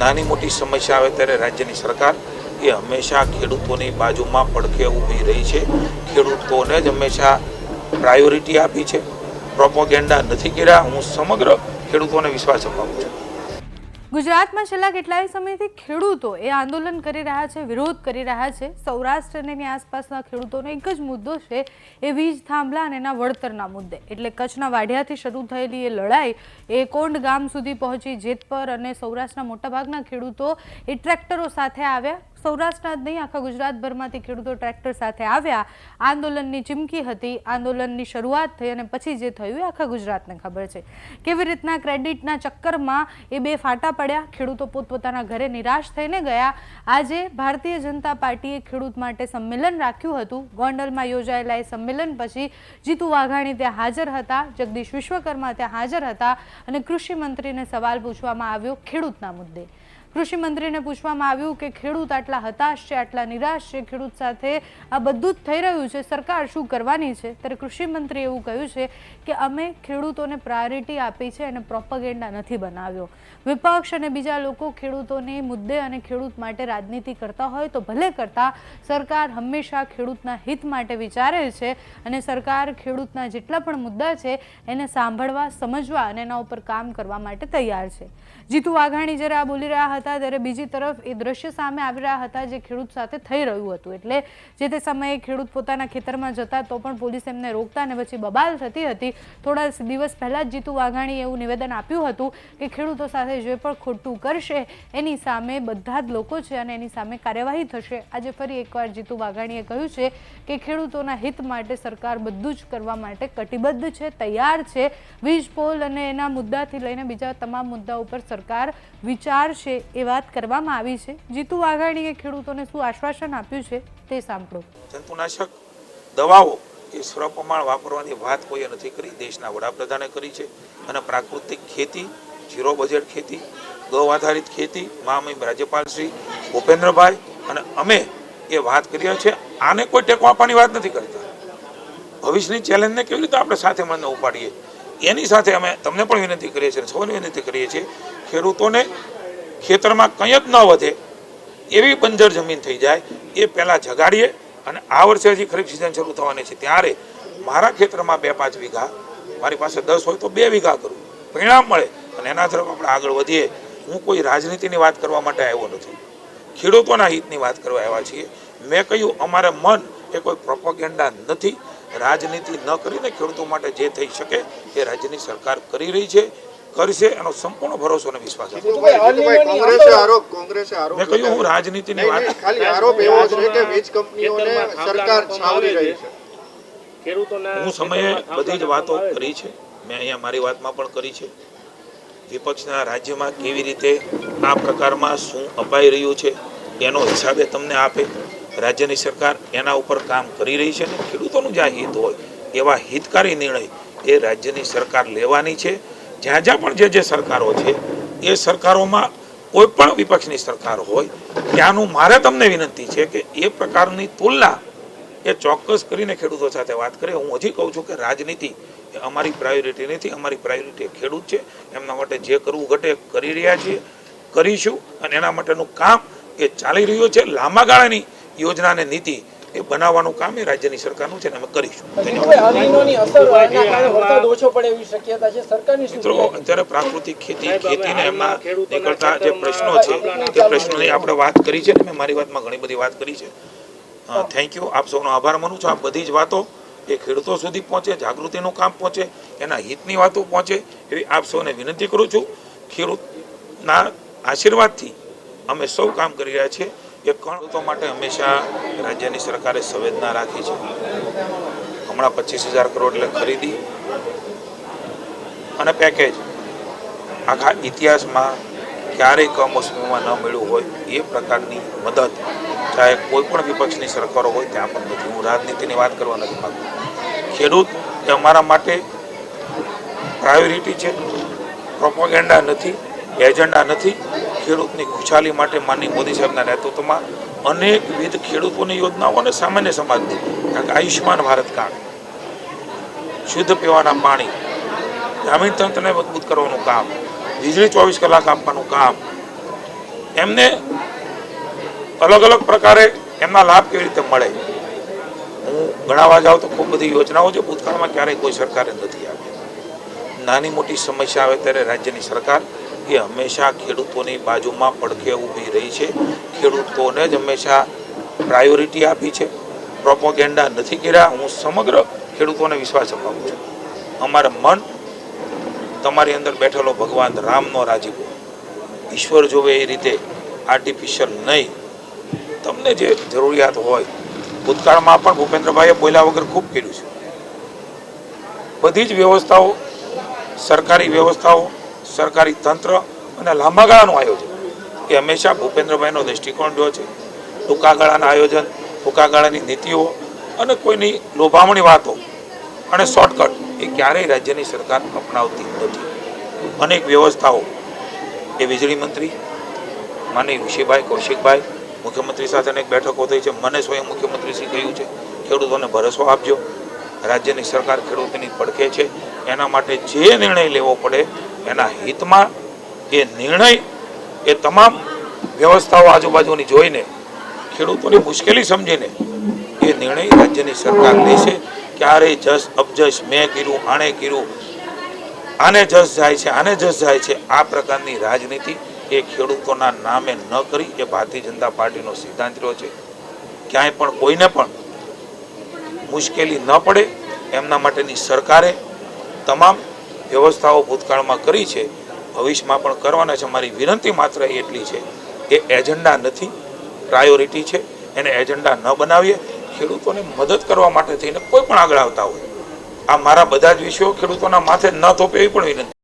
નાની મોટી સમસ્યા આવે ત્યારે રાજ્યની સરકાર એ હંમેશા ખેડૂતોની બાજુમાં પડખે ઊભી રહી છે. ખેડૂતોને જ હંમેશા પ્રાયોરિટી આપી છે. પ્રોપોગેન્ડા નથી કર્યા. હું સમગ્ર ખેડૂતોને વિશ્વાસ અપાવું છું. ગુજરાતમાં છેલ્લા કેટલાય સમયથી ખેડૂતો એ આંદોલન કરી રહ્યા છે, વિરોધ કરી રહ્યા છે. સૌરાષ્ટ્ર અને એની આસપાસના ખેડૂતોનો એક જ મુદ્દો છે, એ વીજ થાંભલા અને એના વળતરના મુદ્દે. એટલે કચ્છના વાઢિયાથી શરૂ થયેલી એ લડાઈ એ કોંડ ગામ સુધી પહોંચી. જેતપર અને સૌરાષ્ટ્રના મોટાભાગના ખેડૂતો એ ટ્રેક્ટરો સાથે આવ્યા. સૌરાષ્ટ્રના જ નહીં, આખા ગુજરાતભરમાંથી ખેડૂતો ટ્રેક્ટર સાથે આવ્યા. આંદોલનની ચીમકી હતી, આંદોલનની શરૂઆત થઈ અને પછી જે થયું એ આખા ગુજરાતને ખબર છે. કેવી રીતના ક્રેડિટના ચક્કરમાં એ બે ફાટા પડ્યા. ખેડૂતો પોતપોતાના ઘરે નિરાશ થઈને ગયા. આજે ભારતીય જનતા પાર્ટીએ ખેડૂત માટે સંમેલન રાખ્યું હતું. ગોંડલમાં યોજાયેલા એ સંમેલન પછી જીતુ વાઘાણી ત્યાં હાજર હતા, જગદીશ વિશ્વકર્મા ત્યાં હાજર હતા અને કૃષિ મંત્રીને સવાલ પૂછવામાં આવ્યો ખેડૂતના મુદ્દે. કૃષિ મંત્રીને પૂછવામાં આવ્યું કે ખેડૂત આટલા હતાશ છે, આટલા નિરાશ છે, ખેડૂત સાથે આ બધું જ થઈ રહ્યું છે, સરકાર શું કરવાની છે? ત્યારે કૃષિ મંત્રીએ એવું કહ્યું છે કે અમે ખેડૂતોને પ્રાયોરિટી આપી છે અને પ્રોપેગેન્ડા નથી બનાવ્યો. વિપક્ષ અને બીજા લોકો ખેડૂતોને મુદ્દે અને ખેડૂત માટે રાજનીતિ કરતા હોય તો ભલે કરતા, સરકાર હંમેશા ખેડૂતના હિત માટે વિચારે છે અને સરકાર ખેડૂતના જેટલા પણ મુદ્દા છે એને સાંભળવા, સમજવા અને એના ઉપર કામ કરવા માટે તૈયાર છે. જીતુ વાઘાણી જ્યારે આ બોલી રહ્યા હતા ત્યારે બીજી તરફ એ દ્રશ્ય સામે આવી રહ્યા હતા જે ખેડૂત સાથે થઈ રહ્યું હતું. એટલે જે તે સમયે ખેડૂત પોતાના ખેતરમાં જતા તો પણ પોલીસ એમને રોકતા અને પછી બબાલ થતી હતી. થોડા દિવસ પહેલા જ જીતુ વાઘાણીએ એવું નિવેદન આપ્યું હતું કે ખેડૂતો સાથે જે પણ ખોટું કરશે એની સામે બધા જ લોકો છે અને એની સામે કાર્યવાહી થશે. આજે ફરી એકવાર જીતુ વાઘાણીએ કહ્યું છે કે ખેડૂતોના હિત માટે સરકાર બધું જ કરવા માટે કટિબદ્ધ છે, તૈયાર છે. વીજ પોલ અને એના મુદ્દાથી લઈને બીજા તમામ મુદ્દા ઉપર સરકાર વિચારશે એ વાત કરવામાં આવી છે. જીતુ વાઘાણીએ ખેડૂતોને શું આશ્વાસન આપ્યું છે તે સાંભળો. જંતુનાશક દવાઓ એ સપ્રમાણ વાપરવાની વાત કોઈએ નથી કરી, દેશના વડાપ્રધાને કરી છે. અને પ્રાકૃતિક ખેતી, ઝીરો બજેટ ખેતી, ગૌ આધારિત ખેતી મહામહિમ રાજ્યપાલ શ્રી ભૂપેન્દ્રભાઈ અને અમે એ વાત કરીએ છીએ. આને કોઈ ટેકો આપવાની વાત નથી કરતા. ભવિષ્યની ચેલેન્જને કેવી રીતે આપણે સાથે મળીને ઉપાડીએ એની સાથે અમે તમને પણ વિનંતી કરીએ છીએ, સૌને વિનંતી કરીએ છીએ ખેડૂતોને ખેતરમાં કંઈ જ ન વધે એવી બંજર જમીન થઈ જાય એ પહેલાં જગાડીએ. અને આ વર્ષે હજી ખરીફ સિઝન શરૂ થવાની છે ત્યારે મારા ખેતરમાં 2-5 વીઘા, મારી પાસે 10 હોય તો 2 વીઘા કરું, પરિણામ મળે અને એના તરફ આપણે આગળ વધીએ. હું કોઈ રાજનીતિની વાત કરવા માટે આવ્યો નથી, ખેડૂતોના હિતની વાત કરવા આવ્યા છીએ. મેં કહ્યું અમારે મન એ કોઈ પ્રોપેગેન્ડા નથી. રાજનીતિ ન કરીને ખેડૂતો માટે જે થઈ શકે એ રાજ્યની સરકાર કરી રહી છે, કરશે એનો સંપૂર્ણ ભરોસો અને વિશ્વાસ છે. મેં કહ્યું હું રાજનીતિની વાત હું સમયે બધી જ વાતો કરી છે. મેં અહીંયા મારી વાતમાં પણ કરી છે. વિપક્ષના રાજ્યમાં કેવી રીતે આ પ્રકારમાં શું અપાઈ રહ્યું છે એનો હિસાબે તમને આપે. રાજ્યની સરકાર એના ઉપર કામ કરી રહી છે અને ખેડૂતોનું જ્યાં હિત હોય એવા હિતકારી નિર્ણય એ રાજ્યની સરકાર લેવાની છે. જ્યાં જ્યાં પણ જે સરકારો છે એ સરકારોમાં કોઈ પણ વિપક્ષની સરકાર હોય ત્યાંનું મારે તમને વિનંતી છે કે એ પ્રકારની તુલના એ ચોક્કસ કરીને ખેડૂતો સાથે વાત કરે. હું હજી કહું છું કે રાજનીતિ એ અમારી પ્રાયોરિટી નથી, અમારી પ્રાયોરિટી ખેડૂત છે. એમના માટે જે કરવું ઘટે કરી રહ્યા છીએ, કરીશું અને એના માટેનું કામ એ ચાલી રહ્યું છે. લાંબા ગાળાની યોજના અને નીતિ એ બનાવવાનું કામ એ રાજ્યની સરકારનું છે અને અમે કરીશું. મિત્રો અત્યારે પ્રાકૃતિક ખેતીને એમના નીકળતા જે પ્રશ્નો છે એ પ્રશ્નોની આપણે વાત કરી છે. મેં મારી વાતમાં ઘણી બધી વાત કરી છે. Thank you. આપ સૌનો આભાર માનું છું. આ બધી જ વાતો એ ખેડૂતો સુધી પહોંચે, જાગૃતિનું કામ પહોંચે, એના હિતની વાતો પહોંચે એવી આપ સૌને વિનંતી કરું છું. ખેડૂતના આશીર્વાદથી અમે સૌ કામ કરી રહ્યા છીએ. એ ખેડૂતો માટે હંમેશા રાજ્યની સરકારે સંવેદના રાખી છે. હમણાં 25,000 કરોડ એટલે ખરીદી અને પેકેજ આખા ઇતિહાસમાં ક્યારેય કમોસમીમાં ન મળ્યું હોય એ પ્રકારની મદદ ચાહે કોઈ પણ વિપક્ષની સરકારો હોય ત્યાં પણ નથી. હું રાજનીતિની વાત કરવા નથી માંગતો. ખેડૂત એ અમારા માટે પ્રાયોરિટી છે, પ્રોપેગેન્ડા નથી, એજન્ડા નથી. ખેડૂતની ખુશાલી માટે માનનીય મોદી સાહેબના નેતૃત્વમાં અનેકવિધ ખેડૂતોની યોજનાઓ અને સામાન્ય સમાજની, કારણ કે આયુષ્યમાન ભારત કાર્ડ, શુદ્ધ પીવાના પાણી, ગ્રામીણ તંત્રને મજબૂત કરવાનું કામ, વીજળી 24 કલાક આપવાનું કામ, એમને અલગ અલગ પ્રકારે એમના લાભ કેવી રીતે મળે. હું ગણાવવા જાઉં તો ખૂબ બધી યોજનાઓ છે, ભૂતકાળમાં ક્યારેય કોઈ સરકારે નથી આપી. નાની મોટી સમસ્યા આવે ત્યારે રાજ્યની સરકાર એ હંમેશા ખેડૂતોની બાજુમાં પડખે ઊભી રહી છે. ખેડૂતોને જ હંમેશા પ્રાયોરિટી આપી છે, પ્રોપોગેન્ડા નથી કર્યા. હું સમગ્ર ખેડૂતોને વિશ્વાસ અપાવું છું. અમારા મન તમારી અંદર બેઠેલો ભગવાન રામનો રાજીપો, ઈશ્વર જોવે એ રીતે આર્ટિફિશિયલ નહીં. તમને જે જરૂરિયાત હોય, ભૂતકાળમાં પણ ભૂપેન્દ્રભાઈએ બોલ્યા વગર ખૂબ કર્યું છે. બધી જ વ્યવસ્થાઓ, સરકારી વ્યવસ્થાઓ, સરકારી તંત્ર અને લાંબા ગાળાનું આયોજન એ હંમેશા ભૂપેન્દ્રભાઈનો દૃષ્ટિકોણ રહ્યો છે. ટૂંકા ગાળાના આયોજન, ટૂંકા ગાળાની નીતિઓ અને કોઈની લોભામણી વાતો અને શોર્ટકટ એ ક્યારેય રાજ્યની સરકાર અપનાવતી નથી. અનેક વ્યવસ્થાઓ એ વીજળી મંત્રી માનનીય ઋષિભાઈ કૌશિકભાઈ, મુખ્યમંત્રી સાથે અનેક બેઠકો થઈ છે. મને સ્વયં મુખ્યમંત્રીશ્રી કહ્યું છે ખેડૂતોને ભરોસો આપજો, રાજ્યની સરકાર ખેડૂતોની પડખે છે. એના માટે જે નિર્ણય લેવો પડે એના હિતમાં એ નિર્ણય એ તમામ વ્યવસ્થાઓ આજુબાજુની જોઈને ખેડૂતોની મુશ્કેલી સમજીને એ નિર્ણય રાજ્યની સરકાર લેશે. ક્યારેય જસ અબજસ મેં કર્યું, આણે કર્યું, આને જસ જાય છે, આને જસ જાય છે, આ પ્રકારની રાજનીતિ એ ખેડૂતોના નામે ન કરી એ ભારતીય જનતા પાર્ટીનો સિદ્ધાંત રહ્યો છે. ક્યાંય પણ કોઈને પણ મુશ્કેલી ન પડે એમના માટેની સરકારે તમામ વ્યવસ્થાઓ ભૂતકાળમાં કરી છે, ભવિષ્યમાં પણ કરવાના છે. મારી વિનંતી માત્ર એટલી છે, એ એજન્ડા નથી, પ્રાયોરિટી છે. એને એજન્ડા ન બનાવીએ. ખેડૂતોને મદદ કરવા માટે થઈને કોઈ પણ આગળ આવતા હોય, આ મારા બધા જ વિષયો ખેડૂતોના માથે ન થોપે એવી પણ વિનંતી.